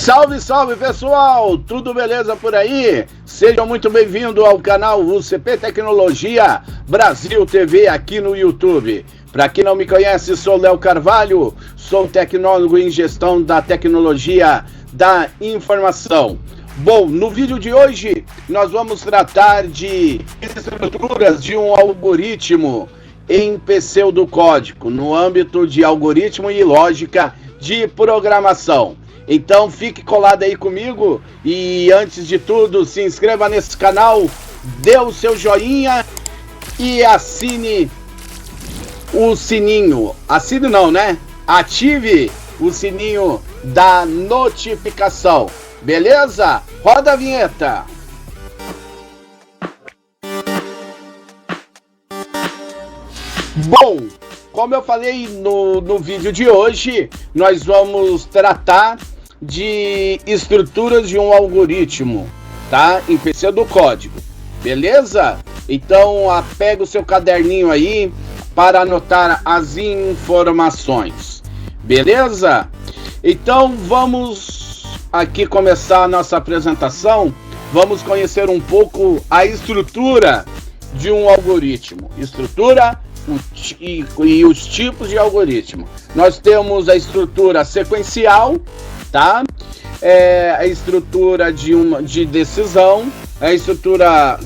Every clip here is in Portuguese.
Salve, salve pessoal, tudo beleza por aí? Sejam muito bem-vindos ao canal UCP Tecnologia Brasil TV aqui no YouTube. Para quem não me conhece, sou Léo Carvalho, sou tecnólogo em gestão da tecnologia da informação. Bom, no vídeo de hoje nós vamos tratar de estruturas de um algoritmo em pseudocódigo, no âmbito de algoritmo e lógica de programação. Então fique colado aí comigo e antes de tudo se inscreva nesse canal, dê o seu joinha e assine o sininho. Assine não, né? Ative o sininho da notificação. Beleza? Roda a vinheta. Bom, como eu falei no vídeo de hoje, nós vamos tratar de estruturas de um algoritmo, tá? Em pseudocódigo, beleza? Então, pega o seu caderninho aí para anotar as informações, beleza? Então, vamos aqui começar a nossa apresentação. Vamos conhecer um pouco a estrutura de um algoritmo. Estrutura e os tipos de algoritmo. Nós temos a estrutura sequencial, tá? A estrutura de decisão, a estrutura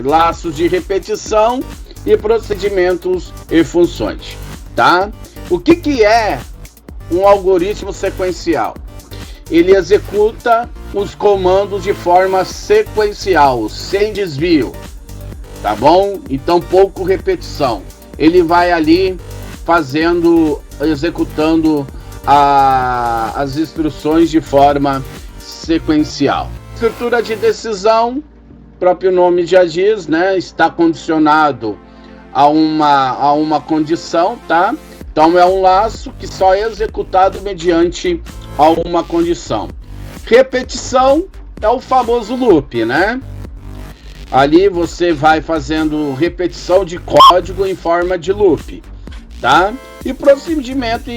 laços de repetição e procedimentos e funções, tá? O que é um algoritmo sequencial? Ele executa os comandos de forma sequencial, sem desvio, tá bom? Então pouco repetição. Ele vai ali executando as instruções de forma sequencial. Estrutura de decisão, próprio nome já diz, né? Está condicionado a uma condição, tá? Então é um laço que só é executado mediante a uma condição. Repetição é o famoso loop, né? Ali você vai fazendo repetição de código em forma de loop, tá? E procedimento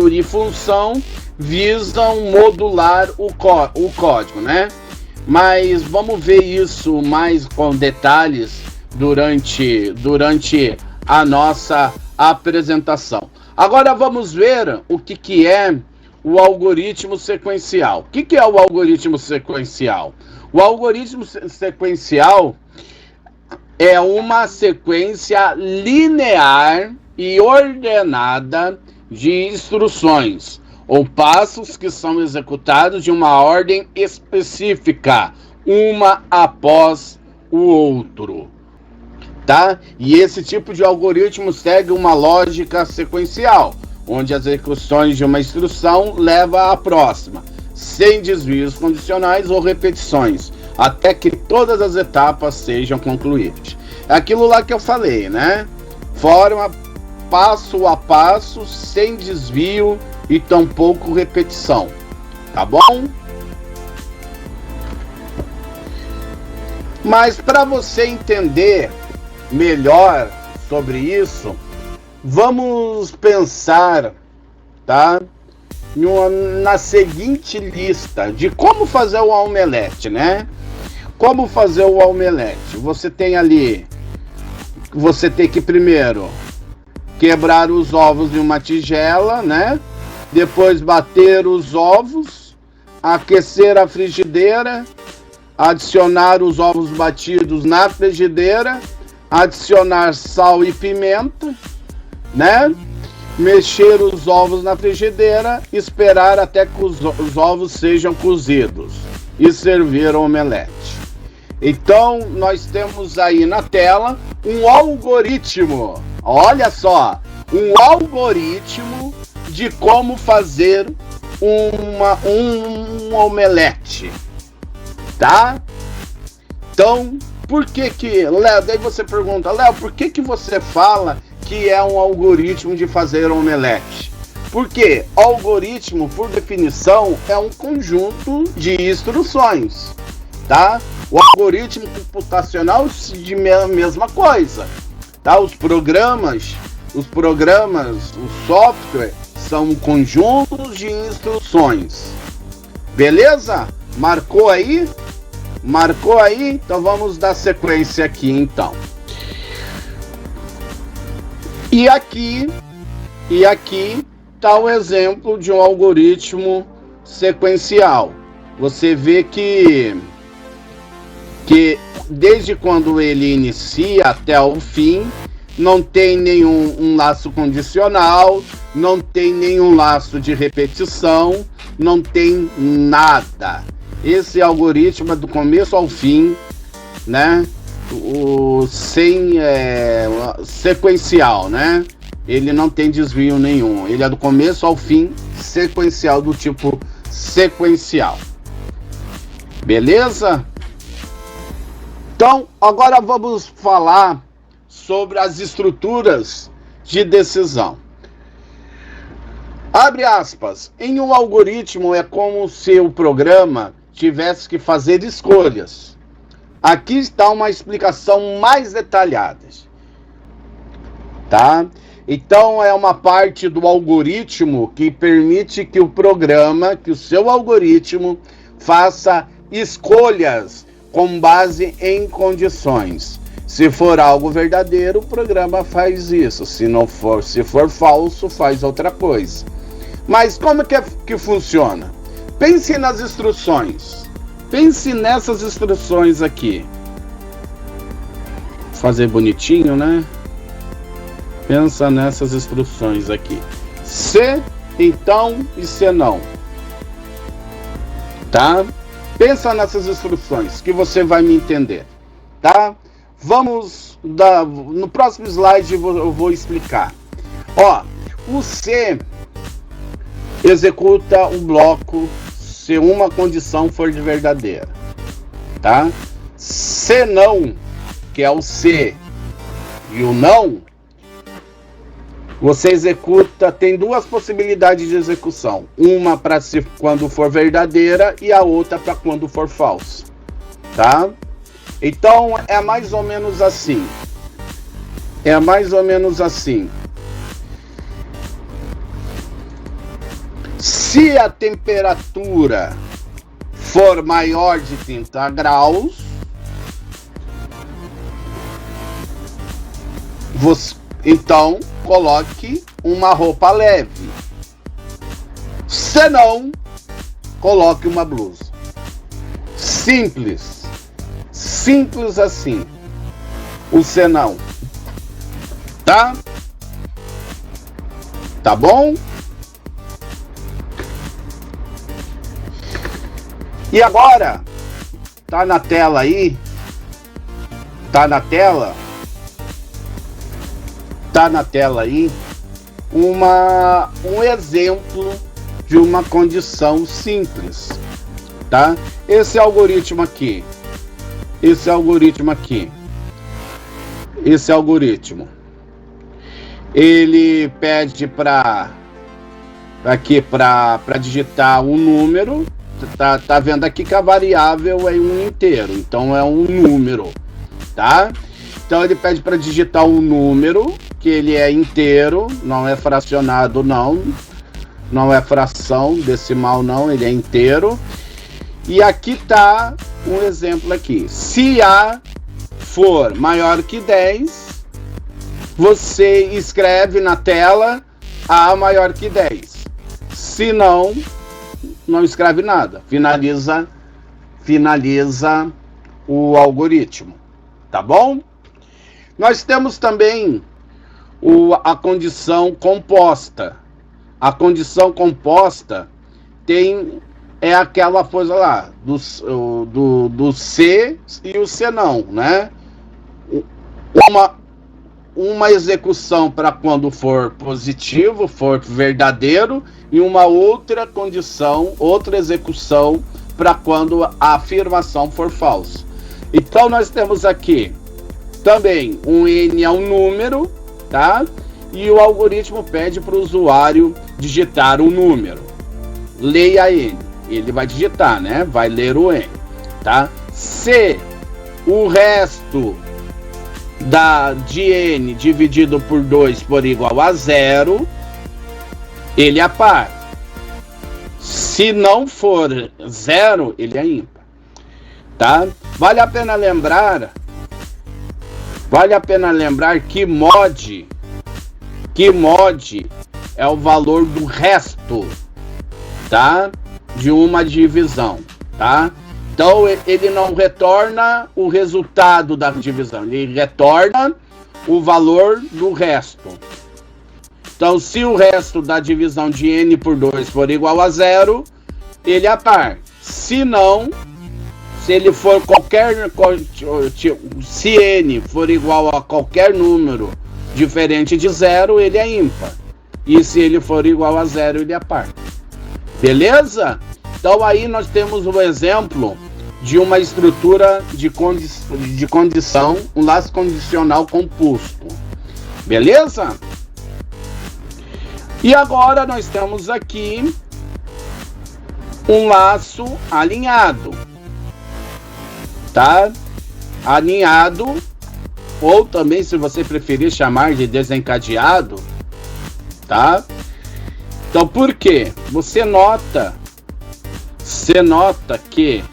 e função visam modular o código, né? Mas vamos ver isso mais com detalhes durante a nossa apresentação. Agora vamos ver o que é o algoritmo sequencial. O que é o algoritmo sequencial? O algoritmo sequencial é uma sequência linear e ordenada de instruções ou passos que são executados de uma ordem específica, uma após o outro, tá? E esse tipo de algoritmo segue uma lógica sequencial, onde as execuções de uma instrução levam à próxima, sem desvios condicionais ou repetições, até que todas as etapas sejam concluídas. É aquilo lá que eu falei, né? Forma passo a passo, sem desvio e tampouco repetição, tá bom? Mas para você entender melhor sobre isso, vamos pensar, tá? Na seguinte lista de como fazer o omelete, né? Como fazer o omelete? Você tem que primeiro quebrar os ovos em uma tigela, né? Depois bater os ovos, aquecer a frigideira, adicionar os ovos batidos na frigideira, adicionar sal e pimenta, né? Mexer os ovos na frigideira, esperar até que os ovos sejam cozidos e servir o omelete. Então, nós temos aí na tela um algoritmo, olha só, um algoritmo de como fazer um omelete, tá? Então, por que Léo, daí você pergunta, Léo, por que você fala que é um algoritmo de fazer omelete? Porque algoritmo, por definição, é um conjunto de instruções, tá? O algoritmo computacional de mesma coisa, tá? Os programas, o software são conjuntos de instruções. Beleza? Marcou aí? Marcou aí? Então vamos dar sequência aqui então. E aqui está o exemplo de um algoritmo sequencial. Você vê que desde quando ele inicia até o fim, não tem nenhum laço condicional, não tem nenhum laço de repetição, não tem nada. Esse algoritmo é do começo ao fim, né? Sequencial, né? Ele não tem desvio nenhum. Ele é do começo ao fim, sequencial, do tipo sequencial. Beleza? Então, agora vamos falar sobre as estruturas de decisão. Abre aspas. Em um algoritmo é como se o programa tivesse que fazer escolhas. Aqui está uma explicação mais detalhada. Tá? Então é uma parte do algoritmo que permite que o programa, que o seu algoritmo, faça escolhas com base em condições. Se for algo verdadeiro, o programa faz isso. Se for falso, faz outra coisa. Mas como que funciona? Pense nas instruções. Pense nessas instruções aqui. Vou fazer bonitinho, né? Pensa nessas instruções aqui. Se, então e se não. Tá? Pensa nessas instruções que você vai me entender. Tá? Vamos no próximo slide eu vou explicar. Ó, o se executa um bloco se uma condição for de verdadeira, tá? Se não, que é o se e o não, você executa, tem duas possibilidades de execução. Uma para quando for verdadeira e a outra para quando for falso, tá? Então é mais ou menos assim. É mais ou menos assim. Se a temperatura for maior de 30 graus, então coloque uma roupa leve. Se não, coloque uma blusa. Simples. Simples assim. O se não. Tá? Tá bom? E agora, tá na tela aí? Tá na tela? Tá na tela aí um exemplo de uma condição simples, tá? Esse algoritmo aqui, ele pede para digitar um número. Tá vendo aqui que a variável é um inteiro, então é um número, tá? Então ele pede para digitar um número, que ele é inteiro, não é fracionado não é fração, decimal não, ele é inteiro. E aqui tá um exemplo aqui. Se A for maior que 10, você escreve na tela A maior que 10. Se não escreve nada. Finaliza o algoritmo. Tá bom? Nós temos também a condição composta. A condição composta é aquela coisa lá do se e o se não, né? Uma execução para quando for positivo, for verdadeiro, e uma outra condição, outra execução para quando a afirmação for falsa. Então nós temos aqui também um N é um número, tá? E o algoritmo pede para o usuário digitar o número. Leia N. Ele vai digitar, né? Vai ler o N, tá? Se o resto de N dividido por 2 for igual a 0, ele é par. Se não for 0, ele é ímpar. Tá? Vale a pena lembrar que mod é o valor do resto, tá? De uma divisão, tá? Então ele não retorna o resultado da divisão, ele retorna o valor do resto. Então, se o resto da divisão de n por 2 for igual a 0, ele é par. Se não, se ele for se n for igual a qualquer número diferente de 0, ele é ímpar. E se ele for igual a 0, ele é par. Beleza? Então aí nós temos o exemplo de uma estrutura de condição, um laço condicional composto. Beleza? E agora nós temos aqui um laço alinhado, tá? Alinhado, ou também, se você preferir chamar de desencadeado, tá? Então, por quê? Você nota que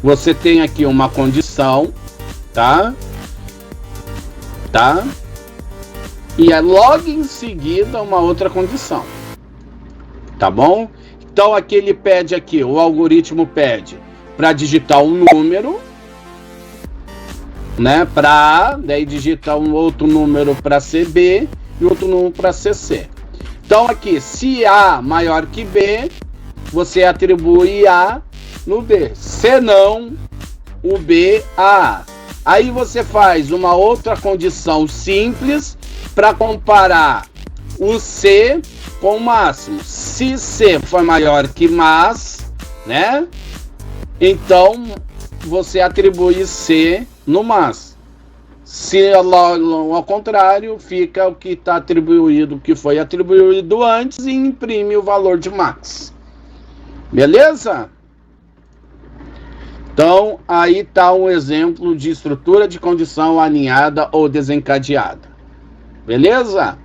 você tem aqui uma condição, tá? E é logo em seguida uma outra condição, tá bom? Então aqui ele pede aqui, o algoritmo pede para digitar um número, né, para A, daí digitar um outro número para CB e outro número para CC. Então aqui, se A maior que B, você atribui A no B, senão o B a A. Aí você faz uma outra condição simples para comparar o C com o máximo. Se C for maior que mas, né? Então você atribui C no mas. Se ao contrário, fica o que está atribuído, o que foi atribuído antes, e imprime o valor de max. Beleza? Então, aí está um exemplo de estrutura de condição alinhada ou desencadeada. Beleza?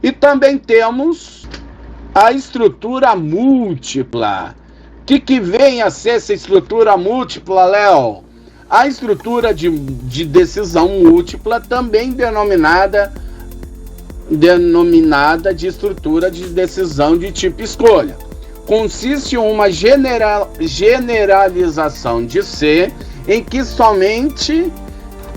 E também temos a estrutura múltipla. O que vem a ser essa estrutura múltipla, Léo? A estrutura de decisão múltipla, também denominada de estrutura de decisão de tipo escolha. Consiste em uma generalização de C, em que somente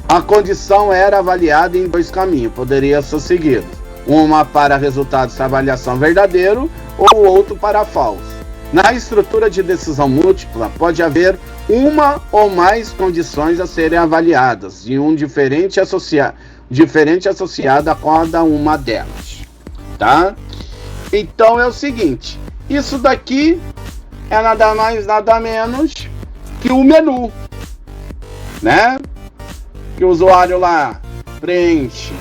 a condição era avaliada em dois caminhos, poderia ser seguido. Uma para resultados de avaliação verdadeiro ou outro para falso. Na estrutura de decisão múltipla, pode haver uma ou mais condições a serem avaliadas e um diferente associado a cada uma delas, tá? Então é o seguinte, isso daqui é nada mais, nada menos que o menu, né? Que o usuário lá preenche,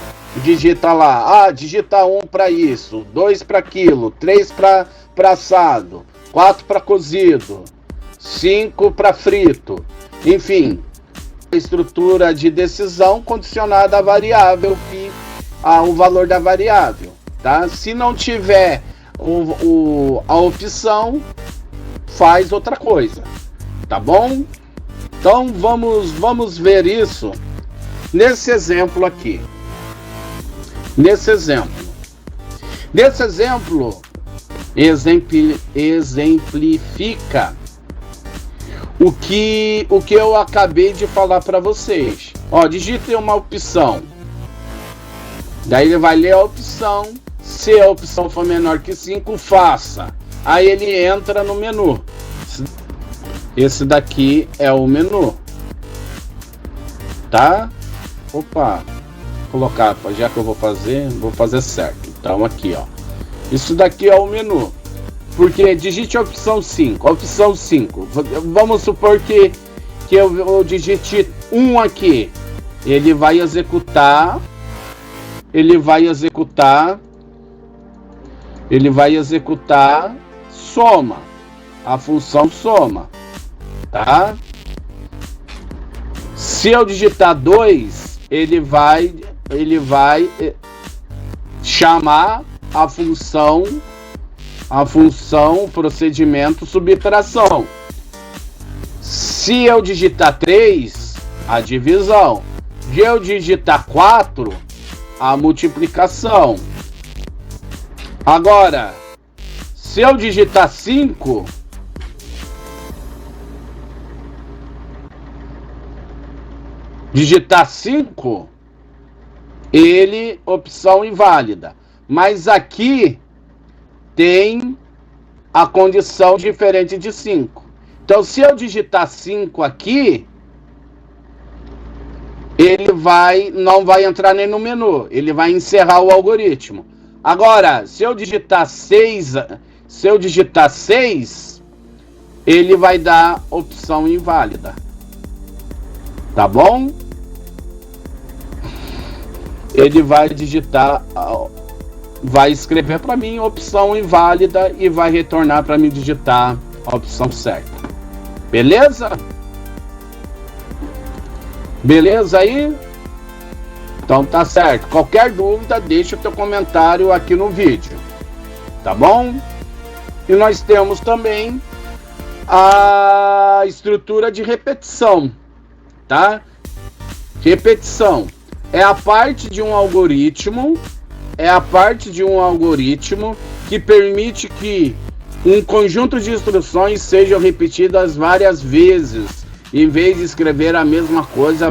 digita lá, digita 1 para isso, 2 para aquilo, 3 para assado, 4 para cozido, 5 para frito, enfim, a estrutura de decisão condicionada à variável, o valor da variável, tá? Se não tiver a opção, faz outra coisa, tá bom? Então vamos ver isso nesse exemplo aqui. Nesse exemplo exemplifica o que eu acabei de falar para vocês. Ó, digite uma opção, daí ele vai ler a opção. Se a opção for menor que 5, faça. Aí ele entra no menu. Esse daqui é o menu, tá? Opa, vou colocar, já que eu vou fazer certo. Então aqui, ó, isso daqui é o menu. Porque digite a opção 5. Opção 5. Vamos supor que eu digite 1 aqui. Ele vai executar soma, a função soma, tá? Se eu digitar 2, ele vai chamar a função procedimento subtração. Se eu digitar 3, a divisão. Se eu digitar 4, a multiplicação. Agora, se eu digitar 5, ele, opção inválida. Mas aqui tem a condição diferente de 5. Então, se eu digitar 5 aqui, ele não vai entrar nem no menu, ele vai encerrar o algoritmo. Agora, se eu digitar 6, ele vai dar opção inválida. Tá bom? Ele vai digitar, vai escrever para mim opção inválida e vai retornar para mim digitar a opção certa. Beleza? Beleza aí? Então tá certo. Qualquer dúvida, deixa o teu comentário aqui no vídeo. Tá bom? E nós temos também a estrutura de repetição, tá? Repetição é a parte de um algoritmo, que permite que um conjunto de instruções sejam repetidas várias vezes, em vez de escrever a mesma coisa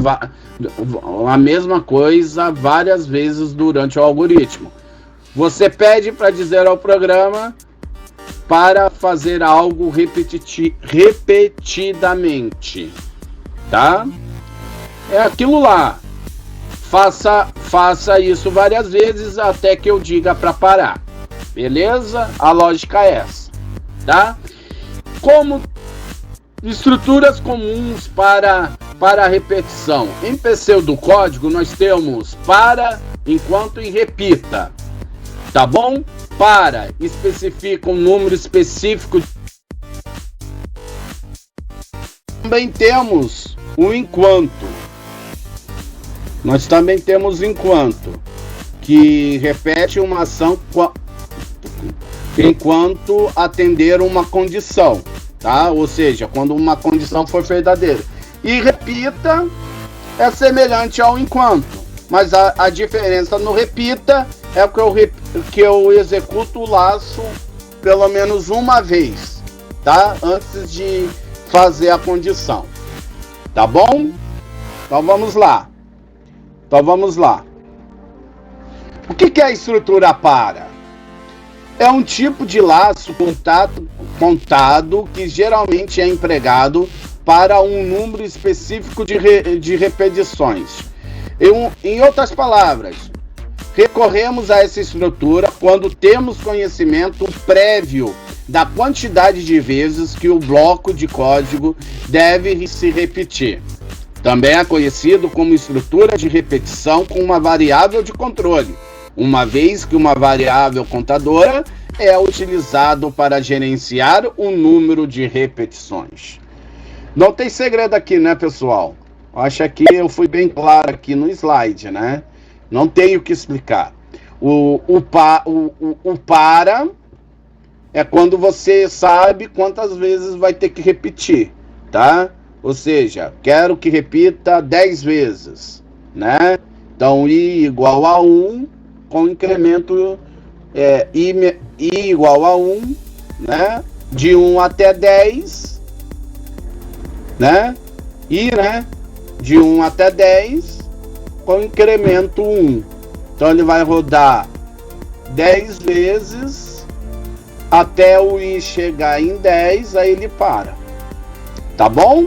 várias vezes durante o algoritmo. Você pede para dizer ao programa para fazer algo repetidamente, tá? É aquilo lá. Faça isso várias vezes até que eu diga para parar. Beleza? A lógica é essa, tá? Como estruturas comuns para a repetição. Em pseudocódigo nós temos para, enquanto e repita. Tá bom? Para especifica um número específico. Também temos o enquanto. Nós também temos enquanto, que repete uma ação enquanto atender uma condição, tá? Ou seja, quando uma condição for verdadeira. E repita é semelhante ao enquanto, mas a diferença no repita é que eu executo o laço pelo menos uma vez, tá? Antes de fazer a condição. Tá bom? Então vamos lá. O que é a estrutura para? É um tipo de laço contado que geralmente é empregado para um número específico de repetições. Em outras palavras, recorremos a essa estrutura quando temos conhecimento prévio da quantidade de vezes que o bloco de código deve se repetir. Também é conhecido como estrutura de repetição com uma variável de controle, uma vez que uma variável contadora é utilizado para gerenciar o número de repetições. Não tem segredo aqui, né, pessoal? Acho que eu fui bem claro aqui no slide, né? Não tenho o que explicar. O para é quando você sabe quantas vezes vai ter que repetir, tá? Ou seja, quero que repita 10 vezes, né? Então, i igual a 1 com incremento i igual a 1, né? De 1 até 10, né? I, né? De 1 até 10 com incremento 1. Então, ele vai rodar 10 vezes até o i chegar em 10, aí ele para. Tá bom?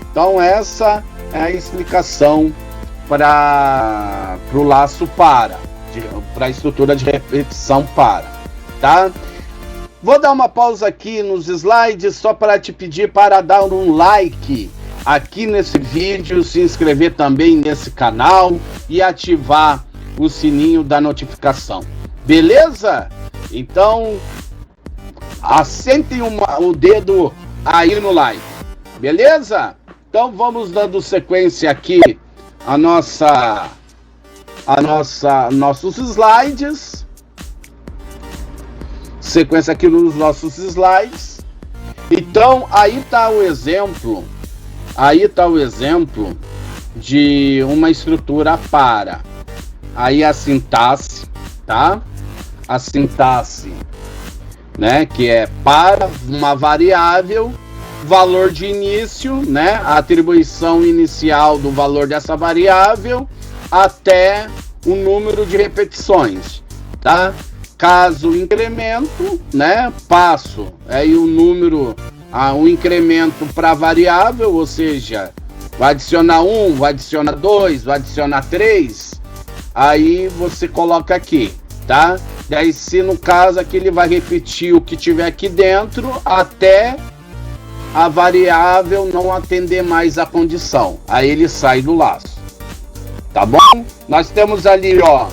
Então essa é a explicação para o laço para a estrutura de repetição para, tá? Vou dar uma pausa aqui nos slides só para te pedir para dar um like aqui nesse vídeo, se inscrever também nesse canal e ativar o sininho da notificação. Beleza? Então assentem o dedo aí no like. Beleza? Então vamos dando sequência aqui a nossos slides. Sequência aqui nos nossos slides. Então aí está o exemplo. Aí está o exemplo de uma estrutura para. Aí a sintaxe, tá? A sintaxe, né? Que é para uma variável, valor de início, né? A atribuição inicial do valor dessa variável até o número de repetições, tá? Caso incremento, né? Passo aí o número, o incremento para a variável, ou seja, vai adicionar 1, vai adicionar 2, vai adicionar 3, aí você coloca aqui, tá? Daí se no caso aqui ele vai repetir o que tiver aqui dentro até a variável não atender mais a condição, aí ele sai do laço, tá bom? Nós temos ali, ó,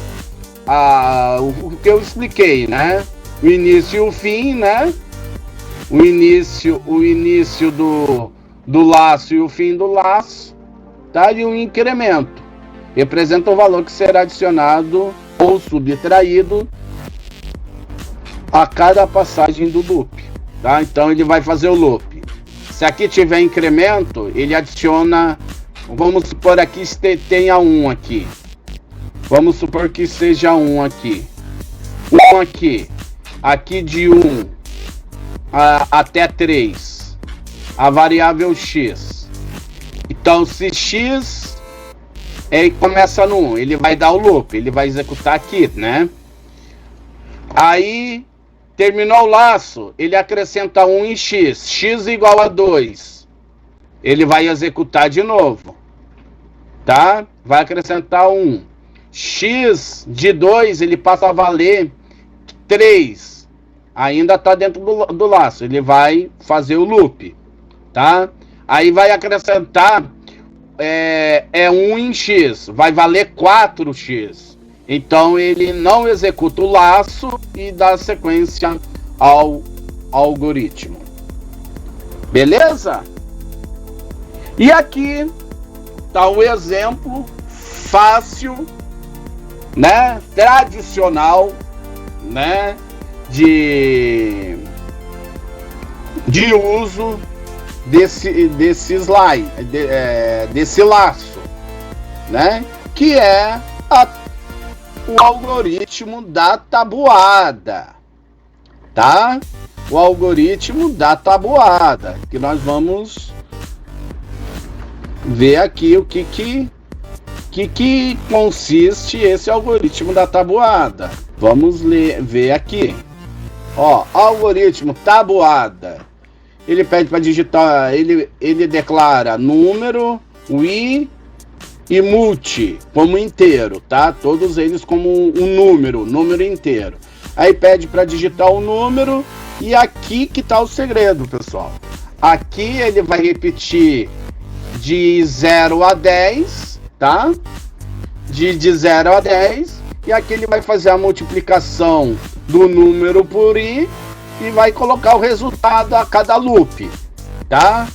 o que eu expliquei, né? O início e o fim, né? O início do laço e o fim do laço, tá? E o incremento representa o valor que será adicionado ou subtraído a cada passagem do loop, tá? Então ele vai fazer o loop. Se aqui tiver incremento, ele adiciona, vamos supor aqui tenha 1 aqui. Vamos supor que seja 1 aqui. 1 aqui. Aqui de 1 até 3. A variável x. Então, se x começa no 1, ele vai dar o loop, ele vai executar aqui, né? Aí, terminou o laço, ele acrescenta 1 em x. X igual a 2. Ele vai executar de novo, tá? Vai acrescentar 1. X de 2, ele passa a valer 3. Ainda está dentro do laço. Ele vai fazer o loop, tá? Aí vai acrescentar 1 em x. Vai valer 4x. Então ele não executa o laço e dá sequência ao algoritmo. Beleza? E aqui está o exemplo fácil, né, tradicional, né, de uso desse slide, desse laço, né, que é o algoritmo da tabuada, tá? O algoritmo da tabuada, que nós vamos ver aqui o que consiste esse algoritmo da tabuada. Vamos ver aqui. Ó, algoritmo tabuada. Ele pede para digitar, ele declara número, i e multi como inteiro, tá? Todos eles como um número inteiro. Aí pede para digitar o número e aqui que tá o segredo, pessoal. Aqui ele vai repetir de 0 a 10, tá? De 0 a 10, e aqui ele vai fazer a multiplicação do número por i e vai colocar o resultado a cada loop, tá?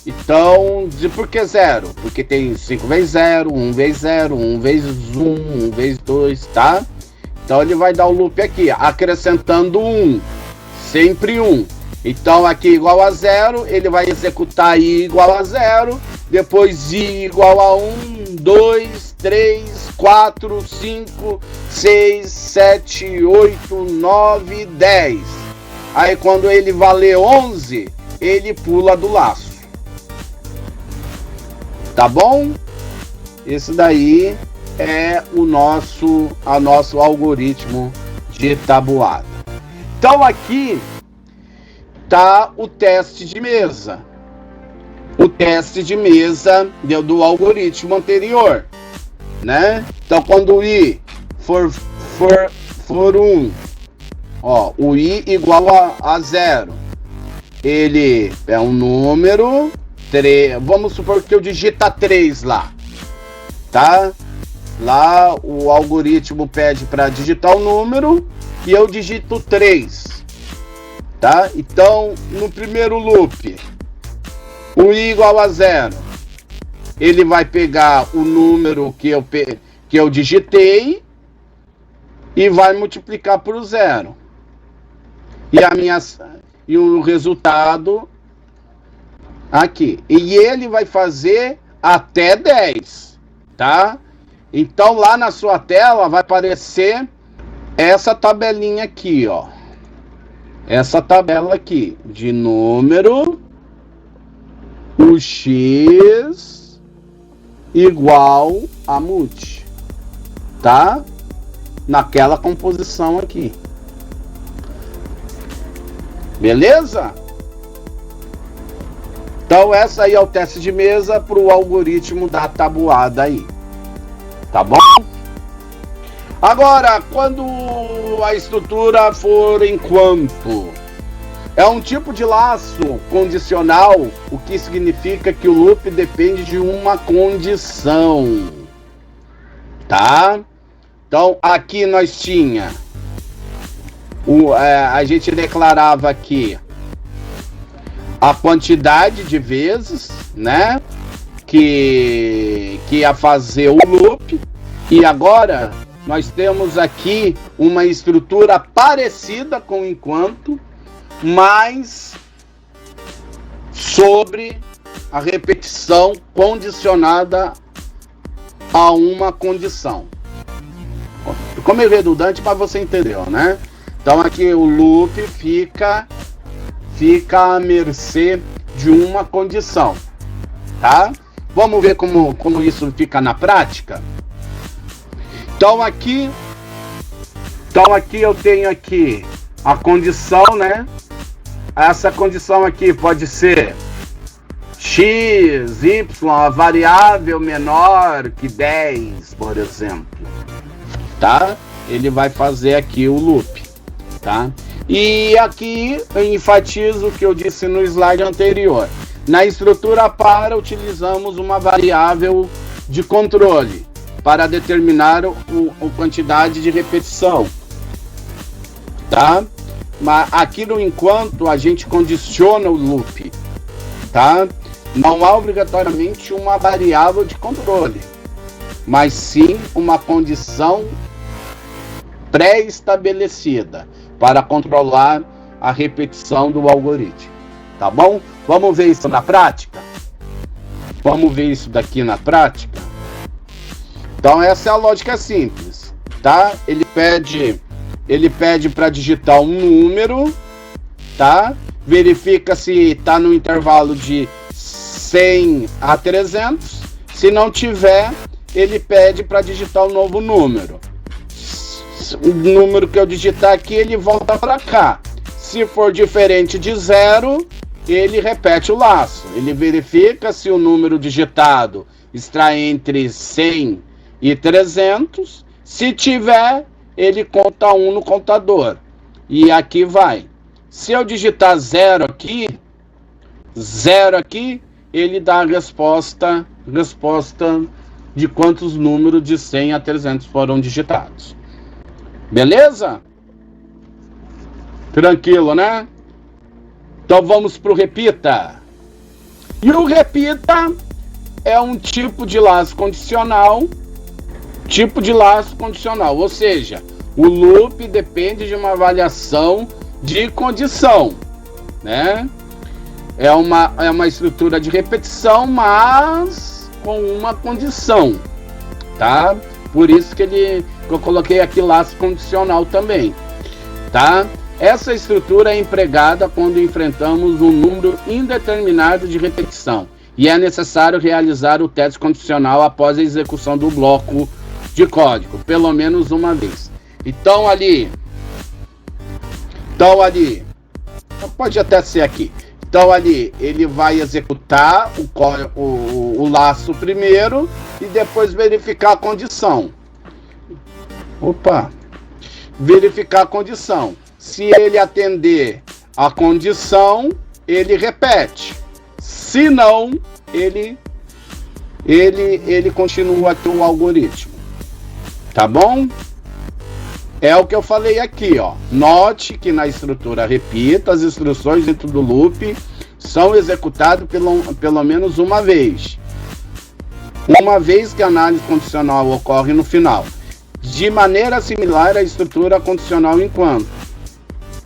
Então, por que 0? Porque tem 5 vezes 0, 1 vezes 0, 1 vezes 1, 1 vezes 2, tá? Então ele vai dar o loop aqui, acrescentando 1, sempre 1. Então aqui igual a 0, ele vai executar i igual a 0, depois i igual a 1, 2, 3, 4, 5, 6, 7, 8, 9, 10. Aí quando ele valer 11, ele pula do laço. Tá bom? Esse daí é o nosso algoritmo de tabuada. Então aqui tá o teste de mesa. O teste de mesa do algoritmo anterior, né? Então quando o i for 1, ó, o i igual a 0, ele é um número, vamos supor que eu digita 3 lá, tá? Lá o algoritmo pede para digitar o número e eu digito 3, tá? Então no primeiro loop, o i igual a 0, ele vai pegar o número que eu digitei e vai multiplicar por 0. E o resultado aqui. E ele vai fazer até 10, tá? Então lá na sua tela vai aparecer essa tabelinha aqui, ó. Essa tabela aqui de número, o x igual a multi, tá? Naquela composição aqui. Beleza? Então essa aí é o teste de mesa para o algoritmo da tabuada aí. Tá bom? Agora, quando a estrutura for enquanto, é um tipo de laço condicional, o que significa que o loop depende de uma condição, tá? Então, aqui nós tinha, a gente declarava aqui a quantidade de vezes, né, que ia fazer o loop, e agora nós temos aqui uma estrutura parecida com o enquanto, mas sobre a repetição condicionada a uma condição. Ficou meio redundante, mas você entendeu, né? Então aqui o loop fica à mercê de uma condição, tá? Vamos ver como isso fica na prática? Então aqui eu tenho aqui a condição, né? Essa condição aqui pode ser x, y, a variável menor que 10, por exemplo, tá? Ele vai fazer aqui o loop, tá? E aqui eu enfatizo o que eu disse no slide anterior. Na estrutura para, utilizamos uma variável de controle para determinar a quantidade de repetição, tá? Mas aqui no enquanto a gente condiciona o loop, tá? Não há obrigatoriamente uma variável de controle, mas sim uma condição pré-estabelecida para controlar a repetição do algoritmo, tá bom? Vamos ver isso na prática? Vamos ver isso daqui na prática? Então essa é a lógica simples, tá? Ele pede para digitar um número, tá? Verifica se está no intervalo de 100 a 300. Se não tiver, ele pede para digitar um novo número. O número que eu digitar aqui, ele volta para cá. Se for diferente de 0, ele repete o laço. Ele verifica se o número digitado está entre 100 e 300. Se tiver, ele conta 1 no contador. E aqui vai. Se eu digitar 0 aqui, ele dá a resposta de quantos números de 100 a 300 foram digitados. Beleza? Tranquilo, né? Então vamos para o repita. E o repita é um tipo de laço condicional. Ou seja, o loop depende de uma avaliação de condição, né? É uma estrutura de repetição, mas com uma condição, tá? Por isso que eu coloquei aqui laço condicional também, tá? Essa estrutura é empregada quando enfrentamos um número indeterminado de repetição e é necessário realizar o teste condicional após a execução do bloco de código, pelo menos uma vez. Então ali, pode até ser aqui. Então ali ele vai executar o laço primeiro e depois verificar a condição. Verificar a condição. Se ele atender a condição, ele repete. Se não, ele continua com o algoritmo. Tá bom? É o que eu falei aqui, ó. Note que na estrutura repita, as instruções dentro do loop são executadas pelo menos uma vez. uma vez que a análise condicional ocorre no final. De maneira similar à estrutura condicional enquanto.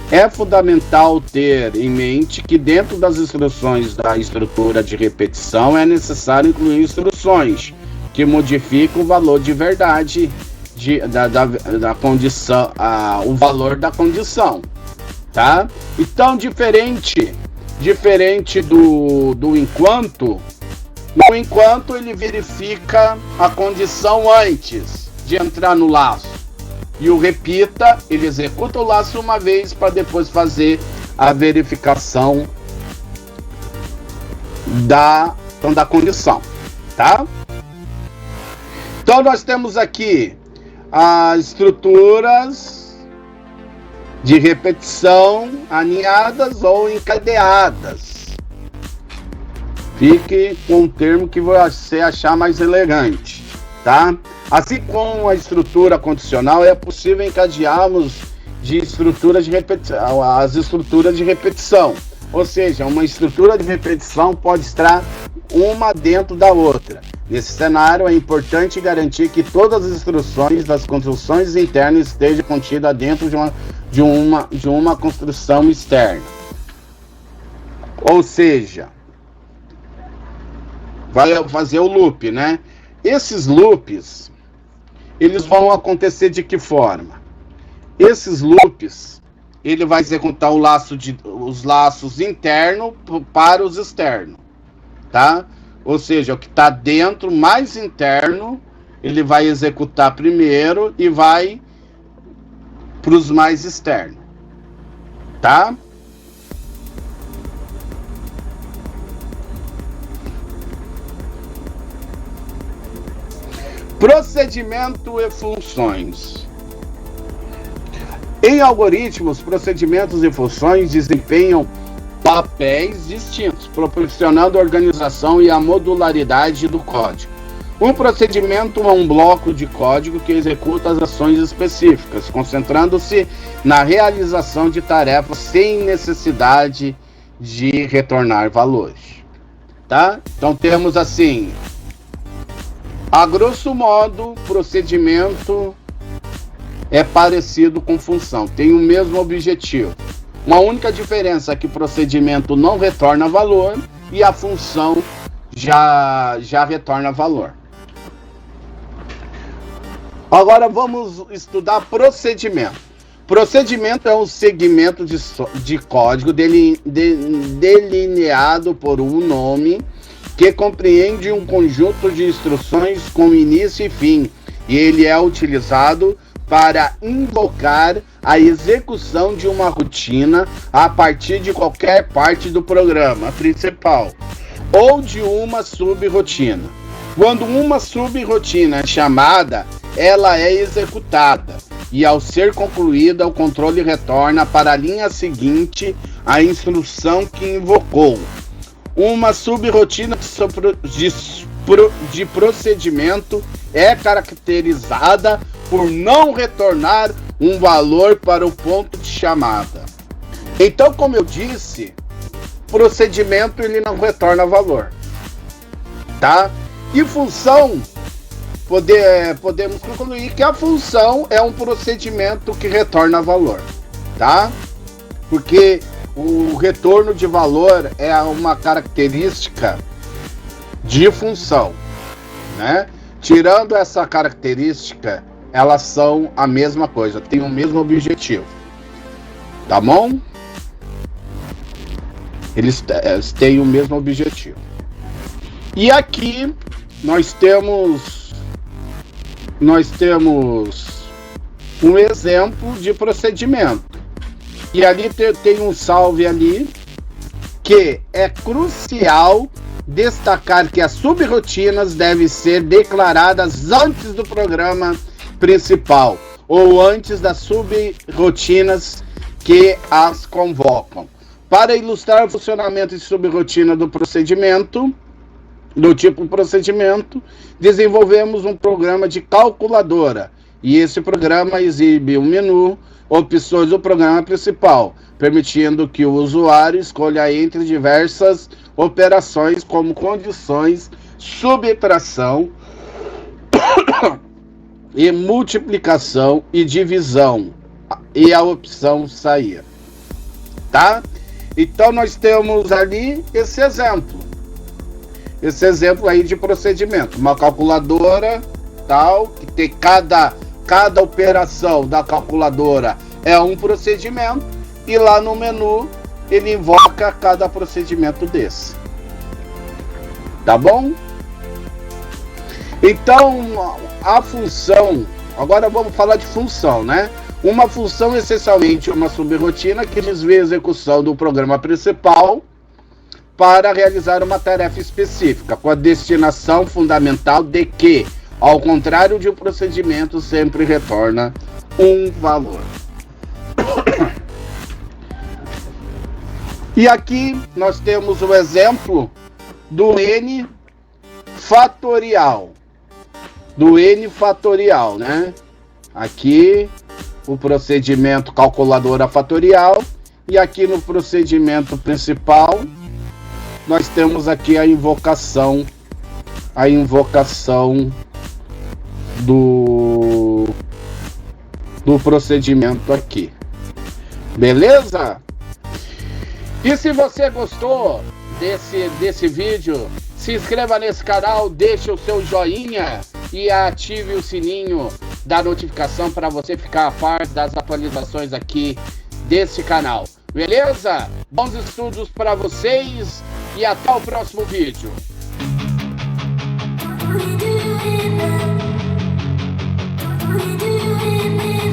É fundamental ter em mente que dentro das instruções da estrutura de repetição é necessário incluir instruções que modificam o valor de verdade da condição, o valor da condição, tá? Então, diferente do enquanto, no enquanto ele verifica a condição antes de entrar no laço. E o repita, ele executa o laço uma vez para depois fazer a verificação da condição, tá? Então nós temos aqui as estruturas de repetição aninhadas ou encadeadas. Fique com um termo que você achar mais elegante, tá? Assim como a estrutura condicional, é possível encadearmos de estruturas de repetição, as estruturas de repetição. Ou seja, uma estrutura de repetição pode estar uma dentro da outra. Nesse cenário, é importante garantir que todas as instruções das construções internas estejam contidas dentro de uma construção externa. Ou seja, vai fazer o loop, né? Esses loops, eles vão acontecer de que forma? Esses loops, ele vai executar os laços internos para os externos, tá? Ou seja, o que está dentro, mais interno, ele vai executar primeiro e vai para os mais externos, tá? Procedimento e funções. Em algoritmos, procedimentos e funções desempenham papéis distintos, proporcionando a organização e a modularidade do código. Um procedimento é um bloco de código que executa as ações específicas, concentrando-se na realização de tarefas sem necessidade de retornar valores. Tá? Então temos assim, a grosso modo, procedimento é parecido com função, tem o mesmo objetivo. Uma única diferença é que o procedimento não retorna valor e a função já retorna valor. Agora vamos estudar procedimento. Procedimento é um segmento de código delineado por um nome que compreende um conjunto de instruções com início e fim, e ele é utilizado para invocar a execução de uma rotina a partir de qualquer parte do programa principal ou de uma sub-rotina. Quando uma sub-rotina é chamada, ela é executada e ao ser concluída, o controle retorna para a linha seguinte a instrução que invocou. Uma sub-rotina de procedimento é caracterizada por não retornar um valor para o ponto de chamada. Então, como eu disse, procedimento ele não retorna valor, tá? E função, podemos concluir que a função é um procedimento que retorna valor, tá? Porque o retorno de valor é uma característica de função, né? Tirando essa característica, elas são a mesma coisa, têm o mesmo objetivo, tá bom? Eles têm o mesmo objetivo. E aqui nós temos um exemplo de procedimento. E ali tem um salve ali, que é crucial destacar que as subrotinas devem ser declaradas antes do programa principal ou antes das subrotinas que as convocam. Para ilustrar o funcionamento de subrotina do procedimento, do tipo procedimento, desenvolvemos um programa de calculadora e esse programa exibe um menu, opções do programa principal, permitindo que o usuário escolha entre diversas operações como condições, subtração e multiplicação e divisão, e a opção sair, tá? Então nós temos ali esse exemplo aí de procedimento, uma calculadora tal, que tem cada operação da calculadora é um procedimento, e lá no menu ele invoca cada procedimento desse, tá bom? Então a função, agora vamos falar de função, né? Uma função é essencialmente uma subrotina que desvia a execução do programa principal para realizar uma tarefa específica, com a destinação fundamental de que, ao contrário de um procedimento, sempre retorna um valor. E aqui nós temos o exemplo do N fatorial. Né? Aqui o procedimento calculadora fatorial, e aqui no procedimento principal nós temos aqui a invocação do procedimento aqui. Beleza? E se você gostou desse vídeo, se inscreva nesse canal, deixe o seu joinha e ative o sininho da notificação para você ficar a par das atualizações aqui desse canal. Beleza? Bons estudos para vocês e até o próximo vídeo. We do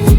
it.